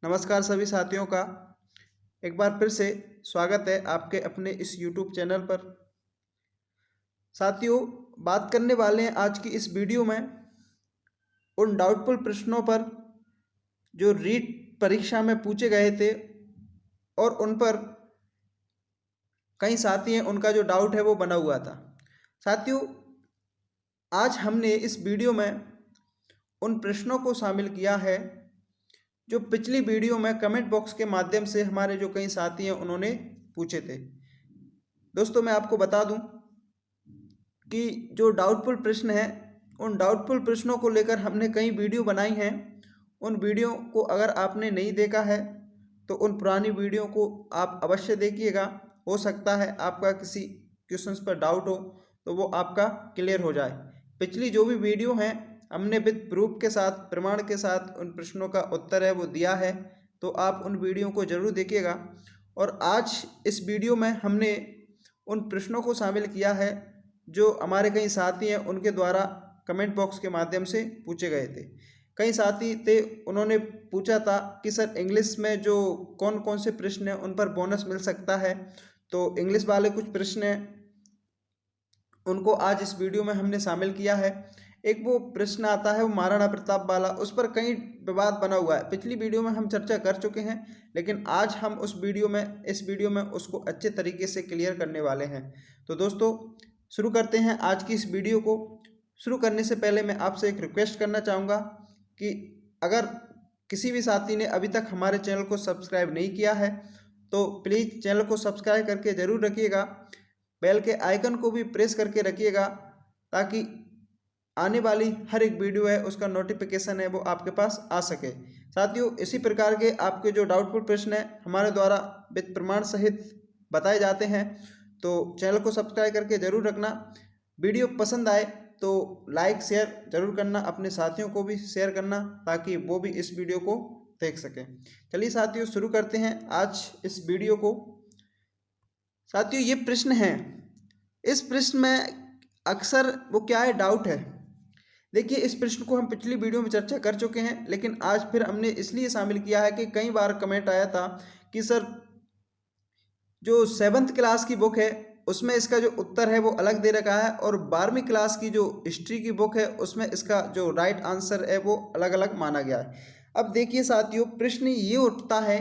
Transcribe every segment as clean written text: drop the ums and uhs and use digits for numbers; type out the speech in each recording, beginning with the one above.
नमस्कार सभी साथियों का एक बार फिर से स्वागत है आपके अपने इस YouTube चैनल पर। साथियों, बात करने वाले हैं आज की इस वीडियो में उन डाउटफुल प्रश्नों पर जो रीट परीक्षा में पूछे गए थे और उन पर कई साथी हैं उनका जो डाउट है वो बना हुआ था। साथियों, आज हमने इस वीडियो में उन प्रश्नों को शामिल किया है जो पिछली वीडियो में कमेंट बॉक्स के माध्यम से हमारे जो कई साथी हैं उन्होंने पूछे थे। दोस्तों, मैं आपको बता दूं कि जो डाउटफुल प्रश्न हैं उन डाउटफुल प्रश्नों को लेकर हमने कई वीडियो बनाई हैं। उन वीडियो को अगर आपने नहीं देखा है तो उन पुरानी वीडियो को आप अवश्य देखिएगा। हो सकता है आपका किसी क्वेश्चंस पर डाउट हो तो वो आपका क्लियर हो जाए। पिछली जो भी वीडियो हैं हमने विद प्रूफ के साथ, प्रमाण के साथ उन प्रश्नों का उत्तर है वो दिया है, तो आप उन वीडियो को ज़रूर देखिएगा। और आज इस वीडियो में हमने उन प्रश्नों को शामिल किया है जो हमारे कई साथी हैं उनके द्वारा कमेंट बॉक्स के माध्यम से पूछे गए थे। कई साथी थे, उन्होंने पूछा था कि सर इंग्लिश में जो कौन कौन से प्रश्न हैं उन पर बोनस मिल सकता है। तो इंग्लिश वाले कुछ प्रश्न हैं उनको आज इस वीडियो में हमने शामिल किया है। एक वो प्रश्न आता है वो महाराणा प्रताप वाला, उस पर कई विवाद बना हुआ है। पिछली वीडियो में हम चर्चा कर चुके हैं, लेकिन आज हम इस वीडियो में उसको अच्छे तरीके से क्लियर करने वाले हैं। तो दोस्तों, शुरू करते हैं आज की इस वीडियो को। शुरू करने से पहले मैं आपसे एक रिक्वेस्ट करना चाहूँगा कि अगर किसी भी साथी ने अभी तक हमारे चैनल को सब्सक्राइब नहीं किया है तो प्लीज़ चैनल को सब्सक्राइब करके ज़रूर रखिएगा। बेल के आइकन को भी प्रेस करके रखिएगा ताकि आने वाली हर एक वीडियो है उसका नोटिफिकेशन है वो आपके पास आ सके। साथियों, इसी प्रकार के आपके जो डाउटफुल प्रश्न हैं हमारे द्वारा विद प्रमाण सहित बताए जाते हैं, तो चैनल को सब्सक्राइब करके ज़रूर रखना। वीडियो पसंद आए तो लाइक शेयर ज़रूर करना, अपने साथियों को भी शेयर करना ताकि वो भी इस वीडियो को देख सकें। चलिए साथियों, शुरू करते हैं आज इस वीडियो को। साथियों, ये प्रश्न है, इस प्रश्न में अक्सर वो क्या है, डाउट है। देखिए, इस प्रश्न को हम पिछली वीडियो में चर्चा कर चुके हैं, लेकिन आज फिर हमने इसलिए शामिल किया है कि कई बार कमेंट आया था कि सर जो 7th क्लास की बुक है उसमें इसका जो उत्तर है वो अलग दे रखा है और 12वीं क्लास की जो हिस्ट्री की बुक है उसमें इसका जो राइट आंसर है वो अलग अलग माना गया है। अब देखिए साथियों, प्रश्न ये उठता है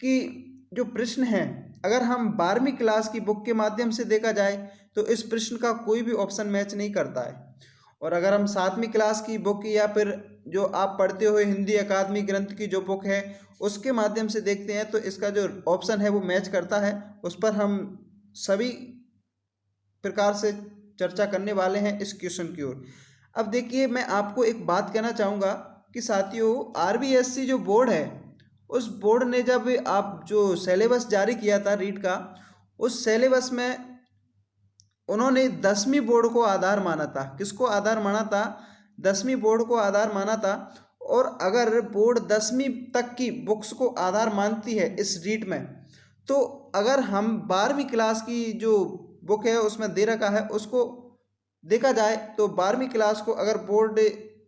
कि जो प्रश्न है अगर हम 12वीं क्लास की बुक के माध्यम से देखा जाए तो इस प्रश्न का कोई भी ऑप्शन मैच नहीं करता है। और अगर हम 7वीं क्लास की बुक या फिर जो आप पढ़ते हुए हिंदी अकादमी ग्रंथ की जो बुक है उसके माध्यम से देखते हैं तो इसका जो ऑप्शन है वो मैच करता है। उस पर हम सभी प्रकार से चर्चा करने वाले हैं इस क्वेश्चन की ओर। अब देखिए, मैं आपको एक बात कहना चाहूँगा कि साथियों, RBSC जो बोर्ड है उस बोर्ड ने जब आप जो सिलेबस जारी किया था रीट का, उस सिलेबस में उन्होंने 10वीं बोर्ड को आधार माना था। किसको आधार माना था? 10वीं बोर्ड को आधार माना था। और अगर बोर्ड 10वीं तक की बुक्स को आधार मानती है इस रीट में, तो अगर हम 12वीं क्लास की जो बुक है उसमें दे रखा है उसको देखा जाए तो 12वीं क्लास को अगर बोर्ड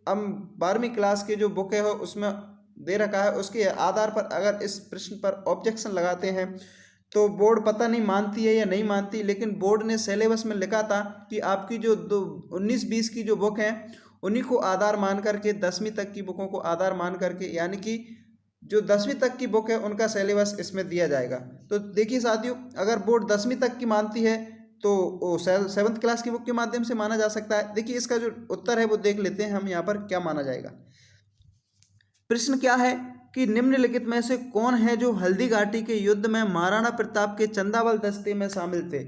हम 12वीं क्लास की जो बुक है उसमें दे रखा है उसके आधार पर अगर इस प्रश्न पर ऑब्जेक्शन लगाते हैं तो बोर्ड पता नहीं मानती है या नहीं मानती, लेकिन बोर्ड ने सिलेबस में लिखा था कि आपकी जो 19-20 की जो बुक हैं उन्हीं को आधार मान करके 10वीं तक की बुकों को आधार मान करके, यानी कि जो 10वीं तक की बुक है उनका सिलेबस इसमें दिया जाएगा। तो देखिए साथियों, अगर बोर्ड 10वीं तक की मानती है तो वो 7th क्लास की बुक के माध्यम से माना जा सकता है। देखिए, इसका जो उत्तर है वो देख लेते हैं हम यहाँ पर क्या माना जाएगा। प्रश्न क्या है कि निम्नलिखित में से कौन है जो हल्दी घाटी के युद्ध में महाराणा प्रताप के चंदावल दस्ते में शामिल थे।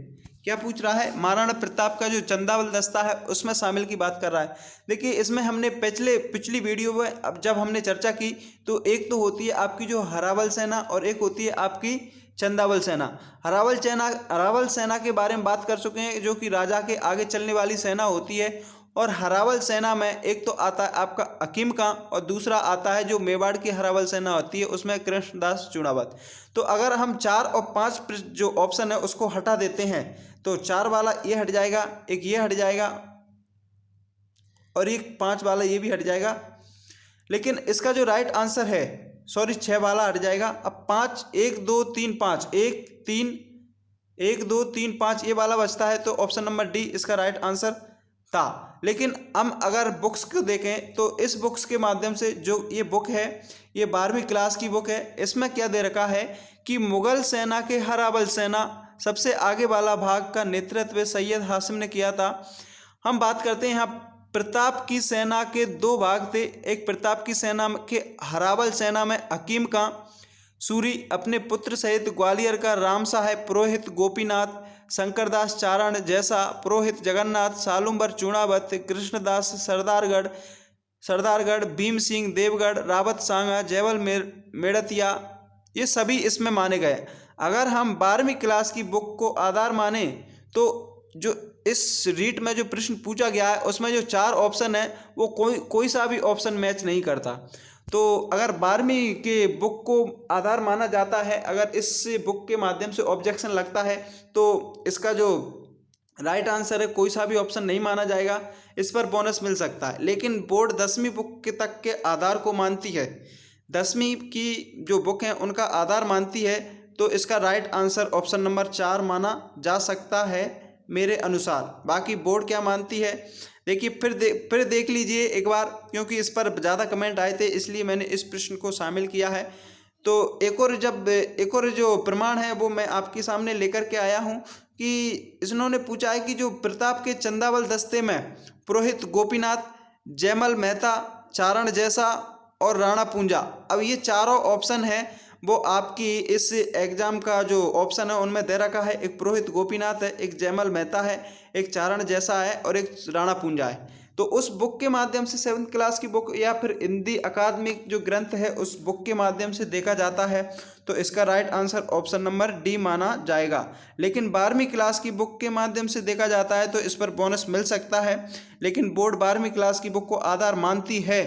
क्या पूछ रहा है? महाराणा प्रताप का जो चंदावल दस्ता है उसमें शामिल की बात कर रहा है। देखिए, इसमें हमने पिछली वीडियो में अब जब हमने चर्चा की तो एक तो होती है आपकी जो हरावल सेना और एक होती है आपकी चंदावल सेना। हरावल सेना के बारे में बात कर चुके हैं, जो कि राजा के आगे चलने वाली सेना होती है। और हरावल सेना में एक तो आता है आपका अकीम खां और दूसरा आता है जो मेवाड़ की हरावल सेना होती है उसमें कृष्णदास चुनावत। तो अगर हम 4 और 5 जो ऑप्शन है उसको हटा देते हैं तो 4 वाला ये हट जाएगा, एक ये हट जाएगा और एक 5 वाला ये भी हट जाएगा। लेकिन इसका जो राइट आंसर है, सॉरी 6 वाला हट जाएगा। अब 5 1 2 3 5 1 3 1 2 3 5 ये वाला बचता है, तो ऑप्शन नंबर डी इसका राइट आंसर था। लेकिन हम अगर बुक्स को देखें तो इस बुक्स के माध्यम से, जो ये बुक है ये 12वीं क्लास की बुक है, इसमें क्या दे रखा है कि मुगल सेना के हराबल सेना सबसे आगे वाला भाग का नेतृत्व सैयद हासिम ने किया था। हम बात करते हैं यहाँ प्रताप की सेना के 2 भाग थे। एक प्रताप की सेना के हराबल सेना में हकीम का सूरी अपने पुत्र सहित ग्वालियर का राम साहेब पुरोहित गोपीनाथ, शंकरदास चारण जैसा पुरोहित जगन्नाथ, सालुम्बर चूड़ावत, कृष्णदास सरदारगढ़, भीम सिंह देवगढ़, रावत सांगा, जयवल मेड़तिया, ये सभी इसमें माने गए। अगर हम 12वीं क्लास की बुक को आधार माने तो जो इस रीट में जो प्रश्न पूछा गया है उसमें जो 4 ऑप्शन है वो कोई सा भी ऑप्शन मैच नहीं करता। तो अगर 12वीं के बुक को आधार माना जाता है, अगर इस बुक के माध्यम से ऑब्जेक्शन लगता है तो इसका जो राइट आंसर है कोई सा भी ऑप्शन नहीं माना जाएगा, इस पर बोनस मिल सकता है। लेकिन बोर्ड 10वीं बुक के तक के आधार को मानती है, 10वीं की जो बुक है उनका आधार मानती है, तो इसका राइट आंसर ऑप्शन नंबर 4 माना जा सकता है मेरे अनुसार। बाकी बोर्ड क्या मानती है देखिए, फिर देख लीजिए एक बार, क्योंकि इस पर ज़्यादा कमेंट आए थे इसलिए मैंने इस प्रश्न को शामिल किया है। तो एक और जो प्रमाण है वो मैं आपके सामने लेकर के आया हूँ कि इन्होंने पूछा है कि जो प्रताप के चंदावल दस्ते में पुरोहित गोपीनाथ, जयमल मेहता, चारण जैसा और राणा पूंजा, अब ये चारों ऑप्शन हैं वो आपकी इस एग्जाम का जो ऑप्शन है उनमें दे रखा है। एक पुरोहित गोपीनाथ है, एक जयमल मेहता है, एक चारण जैसा है और एक राणा पूंजा है। तो उस बुक के माध्यम से 7th क्लास की बुक या फिर हिंदी अकादमिक जो ग्रंथ है उस बुक के माध्यम से देखा जाता है, तो इसका right answer option number D माना जाएगा। लेकिन 12वीं क्लास की बुक के माध्यम से देखा जाता है तो इस पर बोनस मिल सकता है, लेकिन बोर्ड 12वीं क्लास की बुक को आधार मानती है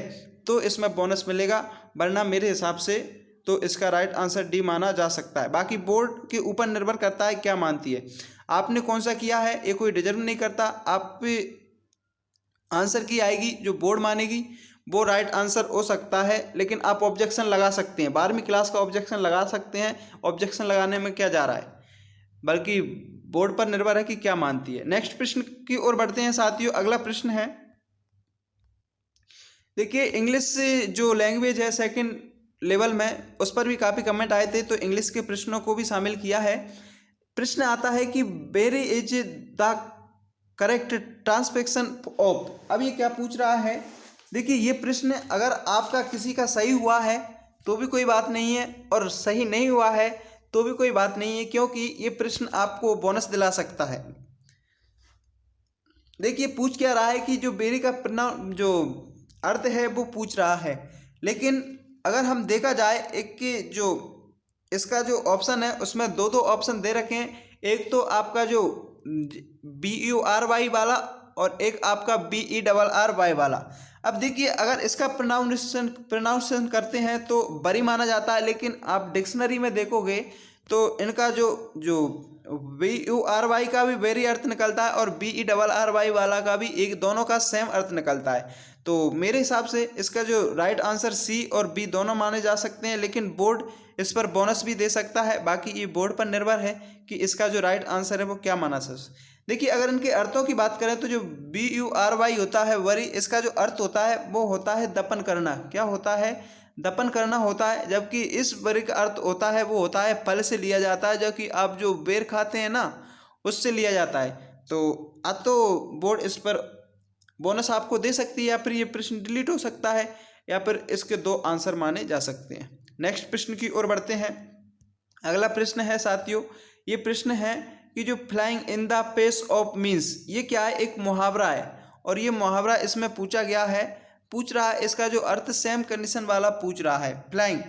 तो इसमें बोनस मिलेगा, वरना मेरे हिसाब से तो इसका राइट आंसर डी माना जा सकता है। बाकी बोर्ड के ऊपर निर्भर करता है क्या मानती है, आपने कौन सा किया है ये कोई डिटर्मिन नहीं करता। आप आंसर की आएगी जो बोर्ड मानेगी वो राइट आंसर हो सकता है, लेकिन आप ऑब्जेक्शन लगा सकते हैं, 12वीं क्लास का ऑब्जेक्शन लगा सकते हैं। ऑब्जेक्शन लगाने में क्या जा रहा है, बल्कि बोर्ड पर निर्भर है कि क्या मानती है। नेक्स्ट प्रश्न की ओर बढ़ते हैं साथियों। अगला प्रश्न है, देखिए इंग्लिश जो लैंग्वेज है 2nd लेवल में, उस पर भी काफ़ी कमेंट आए थे तो इंग्लिश के प्रश्नों को भी शामिल किया है। प्रश्न आता है कि very is the correct transposition of, अब ये क्या पूछ रहा है, देखिए ये प्रश्न अगर आपका किसी का सही हुआ है तो भी कोई बात नहीं है और सही नहीं हुआ है तो भी कोई बात नहीं है, क्योंकि ये प्रश्न आपको बोनस दिला सकता है। देखिए पूछ क्या रहा है कि जो बेरी का जो अर्थ है वो पूछ रहा है, लेकिन अगर हम देखा जाए एक की जो इसका जो ऑप्शन है उसमें 2 ऑप्शन दे रखे हैं, एक तो आपका जो BURY वाला और एक आपका BERRY वाला। अब देखिए अगर इसका प्रोनाउंसिएशन करते हैं तो बरी माना जाता है, लेकिन आप डिक्शनरी में देखोगे तो इनका जो BURY का भी वेरी अर्थ निकलता है और BERRY वाला का भी दोनों का सेम अर्थ निकलता है। तो मेरे हिसाब से इसका जो राइट आंसर सी और बी दोनों माने जा सकते हैं, लेकिन बोर्ड इस पर बोनस भी दे सकता है। बाकी ये बोर्ड पर निर्भर है कि इसका जो राइट आंसर है वो क्या माना सकता। देखिए अगर इनके अर्थों की बात करें तो जो BURY होता है वरी, इसका जो अर्थ होता है वो होता है दफन करना। क्या होता है, दफन करना होता है, जबकि इस वरी का अर्थ होता है वो होता है फल से लिया जाता है, जो कि आप जो बेर खाते हैं ना उससे लिया जाता है। तो बोर्ड इस पर बोनस आपको दे सकती है, या फिर ये प्रश्न डिलीट हो सकता है, या फिर इसके 2 आंसर माने जा सकते हैं। नेक्स्ट प्रश्न की ओर बढ़ते हैं। अगला प्रश्न है साथियों, ये प्रश्न है कि जो flying in the face of means, ये क्या है, एक मुहावरा है और ये मुहावरा इसमें पूछ रहा है इसका जो अर्थ सेम कंडीशन वाला पूछ रहा है फ्लाइंग।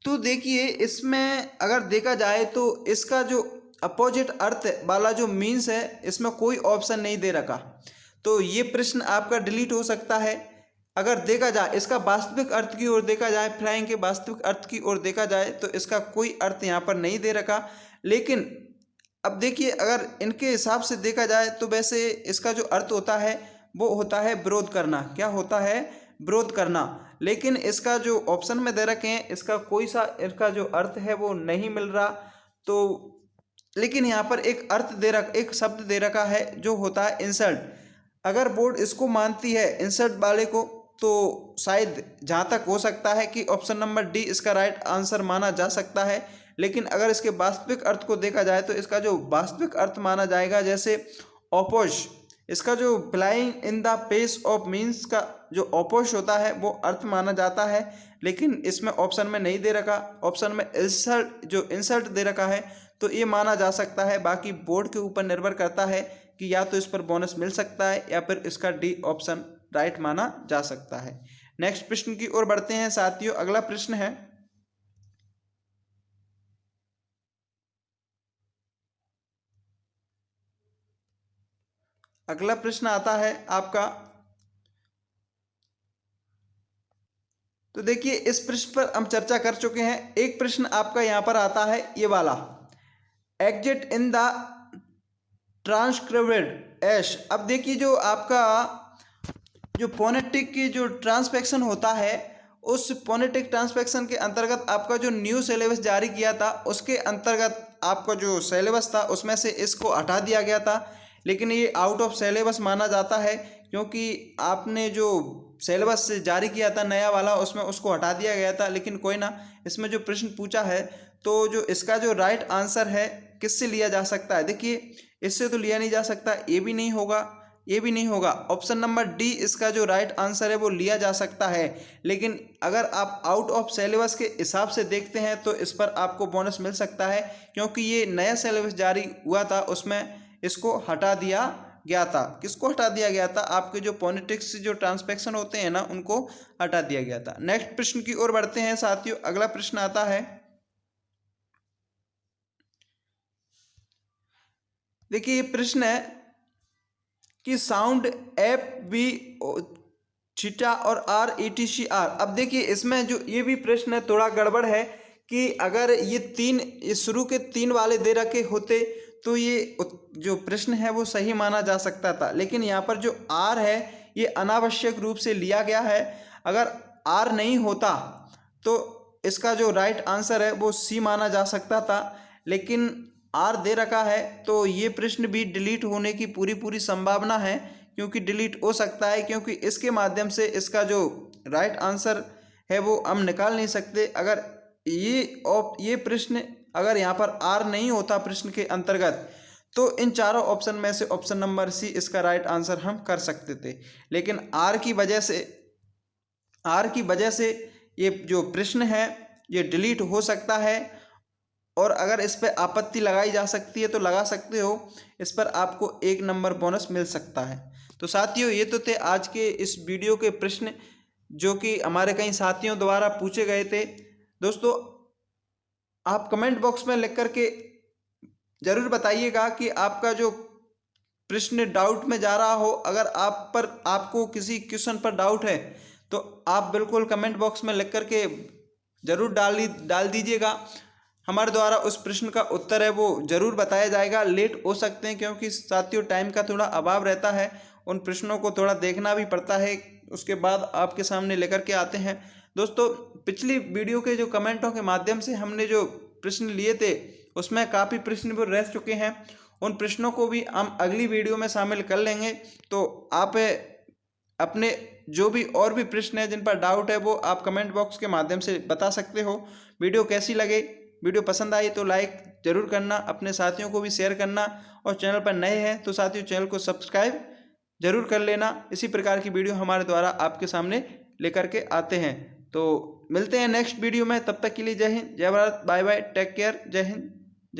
तो देखिए इसमें अगर देखा जाए तो इसका जो अपोजिट अर्थ वाला जो मीन्स है इसमें कोई ऑप्शन नहीं दे रखा, तो ये प्रश्न आपका डिलीट हो सकता है। अगर देखा जाए इसका वास्तविक अर्थ की ओर देखा जाए, फ्लाइंग के वास्तविक अर्थ की ओर देखा जाए तो इसका कोई अर्थ यहाँ पर नहीं दे रखा। लेकिन अब देखिए अगर इनके हिसाब से देखा जाए तो वैसे इसका जो अर्थ होता है वो होता है विरोध करना। क्या होता है, विरोध करना। लेकिन इसका जो ऑप्शन में दे रखे हैं इसका कोई सा इसका जो अर्थ है वो नहीं मिल रहा। तो लेकिन यहाँ पर एक शब्द दे रखा है जो होता है इंसल्ट। अगर बोर्ड इसको मानती है इंसल्ट वाले को, तो शायद जहाँ तक हो सकता है कि ऑप्शन नंबर डी इसका राइट आंसर माना जा सकता है। लेकिन अगर इसके वास्तविक अर्थ को देखा जाए तो इसका जो वास्तविक अर्थ माना जाएगा, जैसे ऑपोज, इसका जो flying in the face of means का जो ऑपोज होता है वो अर्थ माना जाता है। लेकिन इसमें ऑप्शन में नहीं दे रखा, ऑप्शन में इंसल्ट दे रखा है, तो ये माना जा सकता है। बाकी बोर्ड के ऊपर निर्भर करता है कि या तो इस पर बोनस मिल सकता है या फिर इसका डी ऑप्शन राइट माना जा सकता है। नेक्स्ट प्रश्न की ओर बढ़ते हैं साथियों। अगला प्रश्न है, अगला प्रश्न आता है आपका, तो देखिए इस प्रश्न पर हम चर्चा कर चुके हैं। एक प्रश्न आपका यहाँ पर आता है ये वाला, एग्जिट इन द ट्रांसक्रिप्टेड एश। अब देखिए जो आपका जो फोनेटिक की जो ट्रांसपेक्शन होता है, उस फोनेटिक ट्रांसपेक्शन के अंतर्गत आपका जो न्यू सिलेबस जारी किया था उसके अंतर्गत आपका जो सिलेबस था उसमें से इसको हटा दिया गया था। लेकिन ये आउट ऑफ सिलेबस माना जाता है क्योंकि आपने जो सिलेबस से जारी किया था नया वाला उसमें उसको हटा दिया गया था। लेकिन कोई ना, इसमें जो प्रश्न पूछा है तो जो इसका जो राइट आंसर है किससे लिया जा सकता है, देखिए इससे तो लिया नहीं जा सकता, ये भी नहीं होगा, ये भी नहीं होगा। ऑप्शन नंबर डी इसका जो राइट आंसर है वो लिया जा सकता है। लेकिन अगर आप आउट ऑफ सिलेबस के हिसाब से देखते हैं तो इस पर आपको बोनस मिल सकता है क्योंकि ये नया सिलेबस जारी हुआ था उसमें इसको हटा दिया गया था। किसको हटा दिया गया था? आपके जो फोनेटिक्स जो ट्रांसपेक्शन होते हैं ना उनको हटा दिया गया था। नेक्स्ट प्रश्न की ओर बढ़ते हैं साथियों। अगला प्रश्न आता है, देखिए ये प्रश्न है कि साउंड एफ बी थीटा और R E T C R. अब देखिए इसमें जो ये भी प्रश्न है थोड़ा गड़बड़ है कि अगर ये शुरू के 3 वाले दे रखे होते तो ये जो प्रश्न है वो सही माना जा सकता था। लेकिन यहाँ पर जो आर है ये अनावश्यक रूप से लिया गया है। अगर आर नहीं होता तो इसका जो राइट आंसर है वो सी माना जा सकता था। लेकिन आर दे रखा है तो ये प्रश्न भी डिलीट होने की पूरी संभावना है, क्योंकि डिलीट हो सकता है क्योंकि इसके माध्यम से इसका जो राइट आंसर है वो हम निकाल नहीं सकते। अगर ये प्रश्न अगर यहाँ पर आर नहीं होता प्रश्न के अंतर्गत तो इन चारों ऑप्शन में से ऑप्शन नंबर सी इसका राइट आंसर हम कर सकते थे। लेकिन आर की वजह से ये जो प्रश्न है ये डिलीट हो सकता है। और अगर इस पर आपत्ति लगाई जा सकती है तो लगा सकते हो, इस पर आपको 1 नंबर बोनस मिल सकता है। तो साथियों ये तो थे आज के इस वीडियो के प्रश्न जो कि हमारे कई साथियों द्वारा पूछे गए थे। दोस्तों आप कमेंट बॉक्स में लिख करके ज़रूर बताइएगा कि आपका जो प्रश्न डाउट में जा रहा हो, अगर आपको किसी क्वेश्चन पर डाउट है तो आप बिल्कुल कमेंट बॉक्स में लिख करके ज़रूर डाल दीजिएगा। हमारे द्वारा उस प्रश्न का उत्तर है वो ज़रूर बताया जाएगा। लेट हो सकते हैं क्योंकि साथियों टाइम का थोड़ा अभाव रहता है, उन प्रश्नों को थोड़ा देखना भी पड़ता है, उसके बाद आपके सामने लेकर के आते हैं। दोस्तों पिछली वीडियो के जो कमेंटों के माध्यम से हमने जो प्रश्न लिए थे उसमें काफ़ी प्रश्न भी रह चुके हैं, उन प्रश्नों को भी हम अगली वीडियो में शामिल कर लेंगे। तो आप अपने जो भी और भी प्रश्न है जिन पर डाउट है वो आप कमेंट बॉक्स के माध्यम से बता सकते हो। वीडियो कैसी लगे, वीडियो पसंद आई तो लाइक ज़रूर करना, अपने साथियों को भी शेयर करना, और चैनल पर नए हैं तो साथियों चैनल को सब्सक्राइब ज़रूर कर लेना। इसी प्रकार की वीडियो हमारे द्वारा आपके सामने लेकर के आते हैं। तो मिलते हैं नेक्स्ट वीडियो में, तब तक के लिए जय हिंद, जय Bharat, bye bye, take care, जय हिंद।